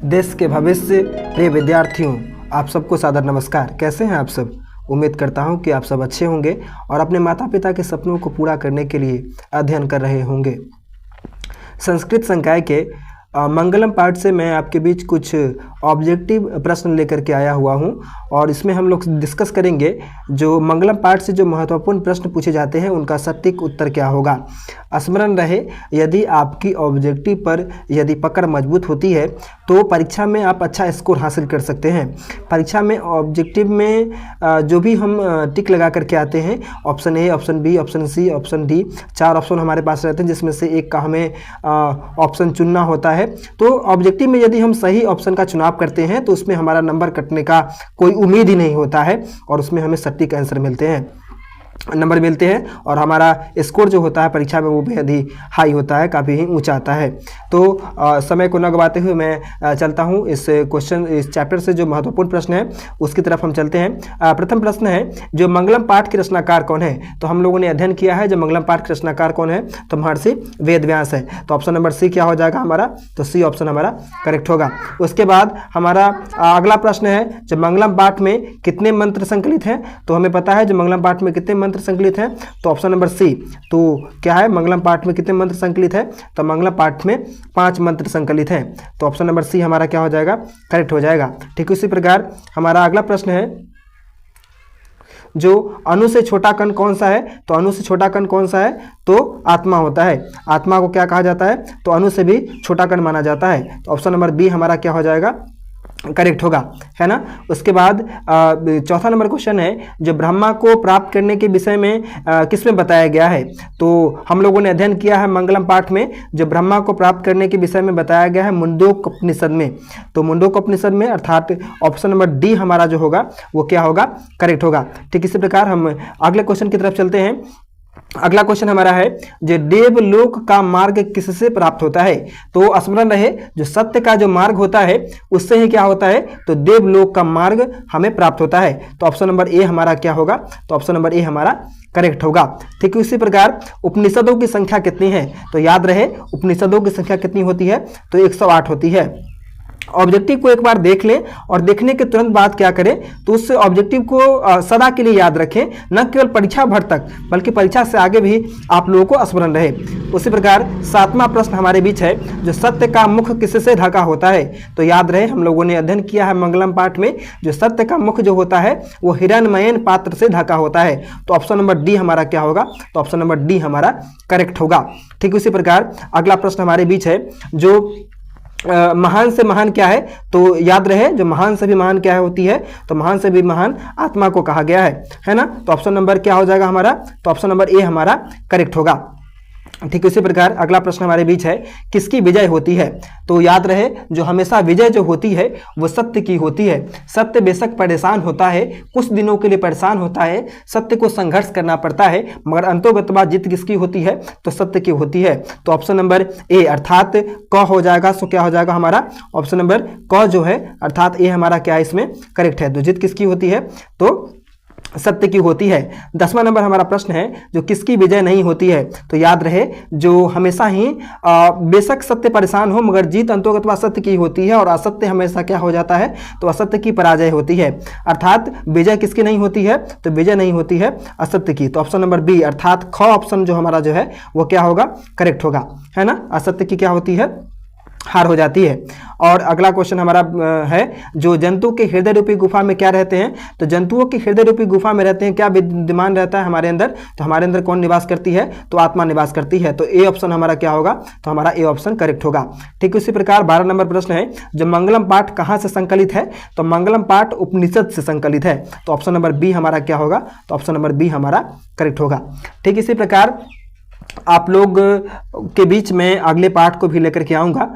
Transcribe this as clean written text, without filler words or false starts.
देश के भविष्य, प्रिय विद्यार्थियों, आप सबको सादर नमस्कार। कैसे हैं आप सब? उम्मीद करता हूं कि आप सब अच्छे होंगे और अपने माता पिता के सपनों को पूरा करने के लिए अध्ययन कर रहे होंगे। संस्कृत संकाय के मंगलम पाठ से मैं आपके बीच कुछ ऑब्जेक्टिव प्रश्न लेकर के आया हुआ हूं और इसमें हम लोग डिस्कस करेंगे जो मंगलम पाठ से जो महत्वपूर्ण प्रश्न पूछे जाते हैं उनका सटीक उत्तर क्या होगा। स्मरण रहे, यदि आपकी ऑब्जेक्टिव पर यदि पकड़ मजबूत होती है तो परीक्षा में आप अच्छा स्कोर हासिल कर सकते हैं। परीक्षा में ऑब्जेक्टिव में जो भी हम टिक लगा करके आते हैं, option A, option B, option C, option D, 4 option हमारे पास रहते हैं जिसमें से एक का हमें ऑप्शन चुनना होता है। तो ऑब्जेक्टिव में यदि हम सही ऑप्शन का चुनाव करते हैं तो उसमें हमारा नंबर कटने का कोई उम्मीद ही नहीं होता है और उसमें हमें सटीक आंसर मिलते हैं, नंबर मिलते हैं और हमारा स्कोर जो होता है परीक्षा में वो बेहद ही हाई होता है, काफ़ी ही ऊंचा आता है। तो समय को न गवाते हुए मैं चलता हूं इस चैप्टर से जो महत्वपूर्ण प्रश्न है उसकी तरफ हम चलते हैं। प्रथम प्रश्न है, जो मंगलम पाठ के रचनाकार कौन है? तो हम लोगों ने अध्ययन किया है जो मंगलम पाठ के रचनाकार कौन है, तो महर्षि वेदव्यास है। तो ऑप्शन नंबर सी क्या हो जाएगा हमारा? तो सी ऑप्शन हमारा करेक्ट होगा। उसके बाद हमारा अगला प्रश्न है, जो मंगलम पाठ में कितने मंत्र संकलित हैं? तो हमें पता है जो मंगलम पाठ में कितने मंत्र संकलित हैं, तो ऑप्शन नंबर सी। तो क्या है, मंगलम पाठ में कितने मंत्र संकलित है? तो मंगलम पाठ में 5 मंत्र संकलित हैं। तो ऑप्शन नंबर सी हमारा क्या हो जाएगा? करेक्ट हो जाएगा। ठीक उसी प्रकार हमारा अगला प्रश्न है, जो अणु से छोटा कण कौन सा है? तो अणु से छोटा कण कौन सा है? तो आत्मा होता है। आत्मा को क्या कहा जाता है? तो अणु से भी छोटा कण माना जाता है। तो ऑप्शन नंबर बी हमारा क्या हो जाएगा? करेक्ट होगा, है ना। उसके बाद चौथा नंबर क्वेश्चन है, जो ब्रह्मा को प्राप्त करने के विषय में किस में बताया गया है? तो हम लोगों ने अध्ययन किया है मंगलम पाठ में जो ब्रह्मा को प्राप्त करने के विषय में बताया गया है मुंडकोपनिषद में। तो मुंडकोपनिषद में, अर्थात ऑप्शन नंबर डी हमारा जो होगा वो क्या होगा? करेक्ट होगा। ठीक इसी प्रकार हम अगले क्वेश्चन की तरफ चलते हैं। अगला क्वेश्चन हमारा है, जो देवलोक का मार्ग किससे प्राप्त होता है? तो स्मरण रहे, जो सत्य का जो मार्ग होता है उससे ही क्या होता है? तो देवलोक का मार्ग हमें प्राप्त होता है। तो ऑप्शन नंबर ए हमारा क्या होगा? तो ऑप्शन नंबर ए हमारा करेक्ट होगा। ठीक उसी प्रकार उपनिषदों की संख्या कितनी है? तो याद रहे, उपनिषदों की संख्या कितनी होती है? तो 108 होती है। ऑब्जेक्टिव को एक बार देख लें और देखने के तुरंत बाद क्या करें, तो उस ऑब्जेक्टिव को सदा के लिए याद रखें, न केवल परीक्षा भर तक बल्कि परीक्षा से आगे भी आप लोगों को स्मरण रहे। उसी प्रकार 7वां प्रश्न हमारे बीच है, जो सत्य का मुख किससे ढका होता है? तो याद रहे, हम लोगों ने अध्ययन किया है मंगलम पाठ में जो सत्य का मुख जो होता है वो हिरण्मयन पात्र से ढका होता है। तो ऑप्शन नंबर डी हमारा क्या होगा? तो ऑप्शन नंबर डी हमारा करेक्ट होगा। ठीक उसी प्रकार अगला प्रश्न हमारे बीच है, जो महान से महान क्या है? तो याद रहे, जो महान से भी महान क्या होती है? तो महान से भी महान आत्मा को कहा गया है ना। तो ऑप्शन नंबर क्या हो जाएगा हमारा? तो ऑप्शन नंबर ए हमारा करेक्ट होगा। ठीक इसी प्रकार अगला प्रश्न हमारे बीच है, किसकी विजय होती है? तो याद रहे, जो हमेशा विजय जो होती है वो सत्य की होती है। सत्य बेशक परेशान होता है, कुछ दिनों के लिए परेशान होता है, सत्य को संघर्ष करना पड़ता है, मगर अंतोगत्वा जीत किसकी होती है? तो सत्य की होती है। तो ऑप्शन नंबर ए अर्थात क हो जाएगा। सो क्या हो जाएगा हमारा? ऑप्शन नंबर क जो है अर्थात ए हमारा क्या है इसमें करेक्ट है। तो जीत किसकी होती है? तो सत्य की होती है। 10वां नंबर हमारा प्रश्न है, जो किसकी विजय नहीं होती है? तो याद रहे, जो हमेशा ही बेशक सत्य परेशान हो मगर जीत अंतोगत्वा सत्य की होती है और असत्य हमेशा क्या हो जाता है? तो असत्य की पराजय होती है। अर्थात विजय किसकी नहीं होती है? तो विजय नहीं होती है असत्य की। तो ऑप्शन नंबर बी अर्थात ख ऑप्शन जो हमारा जो है वो क्या होगा? करेक्ट होगा, है ना। असत्य की क्या होती है? हार हो जाती है। और अगला क्वेश्चन हमारा है, जो जंतु के हृदय रूपी गुफा में क्या रहते हैं? तो जंतुओं की हृदय रूपी गुफा में रहते हैं, क्या विद्यमान रहता है हमारे अंदर? तो हमारे अंदर कौन निवास करती है? तो आत्मा निवास करती है। तो ए ऑप्शन हमारा क्या होगा? तो हमारा ए ऑप्शन करेक्ट होगा। ठीक उसी प्रकार 12 नंबर प्रश्न है, जो मंगलम पाठ कहाँ से संकलित है? तो मंगलम पाठ उपनिषद से संकलित है। तो ऑप्शन नंबर बी हमारा क्या होगा? तो ऑप्शन नंबर बी हमारा करेक्ट होगा। ठीक इसी प्रकार आप लोग के बीच में अगले पाठ को भी लेकर के आऊँगा।